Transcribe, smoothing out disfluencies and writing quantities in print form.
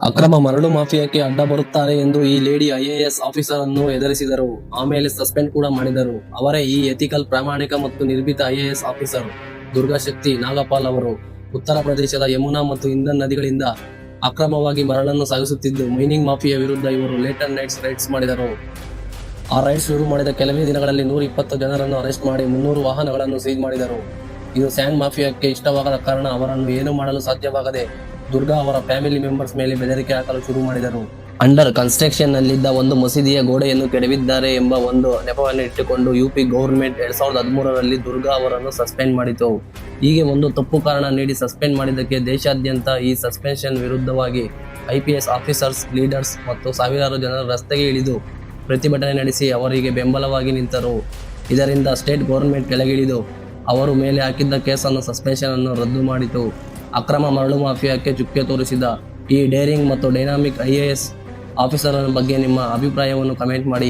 ಅಕ್ರಮ ಮರಳು ಮಾಫಿಯಾಕ್ಕೆ ಅಡ್ಡ ಬರುತ್ತಾರೆ ಎಂದು ಈ ಲೇಡಿ ಐಎಎಸ್ ಆಫೀಸರ್ ಅನ್ನು ಹೆದರಿಸಿದರು. ಆಮೇಲೆ ಸಸ್ಪೆಂಡ್ ಕೂಡ ಮಾಡಿದರು. ಅವರೇ ಈ ಎಥಿಕಲ್, ಪ್ರಾಮಾಣಿಕ ಮತ್ತು ನಿರ್ಭೀತ ಐಎಎಸ್ ಆಫೀಸರ್ ದುರ್ಗಾಶಕ್ತಿ ನಾಗಪಾಲ್ ಅವರು. ಉತ್ತರ ಪ್ರದೇಶದ ಯಮುನಾ ಮತ್ತು ಇಂಧನ್ ನದಿಗಳಿಂದ ಅಕ್ರಮವಾಗಿ ಮರಳನ್ನು ಸಾಗಿಸುತ್ತಿದ್ದು ಮೈನಿಂಗ್ ಮಾಫಿಯಾ ವಿರುದ್ಧ ಇವರು ಲೇಟ್ ಅಂಡ್ ನೈಟ್ಸ್ ರೈಡ್ಸ್ ಮಾಡಿದರು. ಆ ರೈಡ್ಸ್ ಶುರು ಮಾಡಿದ ಕೆಲವೇ ದಿನಗಳಲ್ಲಿ 120 ಜನರನ್ನು ಅರೆಸ್ಟ್ ಮಾಡಿ 300 ವಾಹನಗಳನ್ನು ಸೀಜ್ ಮಾಡಿದರು. ಇದು ಸ್ಯಾಂಡ್ ಮಾಫಿಯಾಕ್ಕೆ ಇಷ್ಟವಾಗದ ಕಾರಣ ಅವರನ್ನು ಏನು ಮಾಡಲು ಸಾಧ್ಯವಾಗದೆ ದುರ್ಗಾ ಅವರ ಫ್ಯಾಮಿಲಿ ಮೆಂಬರ್ಸ್ ಮೇಲೆ ಬೆದರಿಕೆ ಹಾಕಲು ಶುರು ಮಾಡಿದರು. ಅಂಡರ್ ಕನ್ಸ್ಟ್ರಕ್ಷನ್ ನಲ್ಲಿದ್ದ ಒಂದು ಮಸೀದಿಯ ಗೋಡೆಯನ್ನು ಕೆಡವಿದ್ದಾರೆ ಎಂಬ ಒಂದು ನೆಪವನ್ನು ಇಟ್ಟುಕೊಂಡು ಯುಪಿ ಗೌರ್ಮೆಂಟ್ 2013ರಲ್ಲಿ ದುರ್ಗಾ ಅವರನ್ನು ಸಸ್ಪೆಂಡ್ ಮಾಡಿತು. ಹೀಗೆ ಒಂದು ತಪ್ಪು ಕಾರಣ ನೀಡಿ ಸಸ್ಪೆಂಡ್ ಮಾಡಿದ್ದಕ್ಕೆ ದೇಶಾದ್ಯಂತ ಈ ಸಸ್ಪೆನ್ಷನ್ ವಿರುದ್ಧವಾಗಿ ಐಪಿಎಸ್ ಆಫೀಸರ್ಸ್, ಲೀಡರ್ಸ್ ಮತ್ತು ಸಾವಿರಾರು ಜನರು ರಸ್ತೆಗೆ ಇಳಿದು ಪ್ರತಿಭಟನೆ ನಡೆಸಿ ಅವರಿಗೆ ಬೆಂಬಲವಾಗಿ ನಿಂತರು. ಇದರಿಂದ ಸ್ಟೇಟ್ ಗೌರ್ಮೆಂಟ್ ಕೆಳಗಿಳಿದು ಅವರು ಮೇಲೆ ಹಾಕಿದ್ದ ಕೇಸನ್ನು, ಸಸ್ಪೆನ್ಷನ್ ಅನ್ನು ರದ್ದು ಮಾಡಿತು. ಅಕ್ರಮ ಮರಳು ಮಾಫಿಯಾಕ್ಕೆ ಚುಕ್ಕೆ ತೋರಿಸಿದ ಈ ಡೇರಿಂಗ್ ಮತ್ತು ಡೈನಾಮಿಕ್ ಐಎಎಸ್ ಆಫೀಸರ್ ಬಗ್ಗೆ ನಿಮ್ಮ ಅಭಿಪ್ರಾಯವನ್ನು ಕಮೆಂಟ್ ಮಾಡಿ.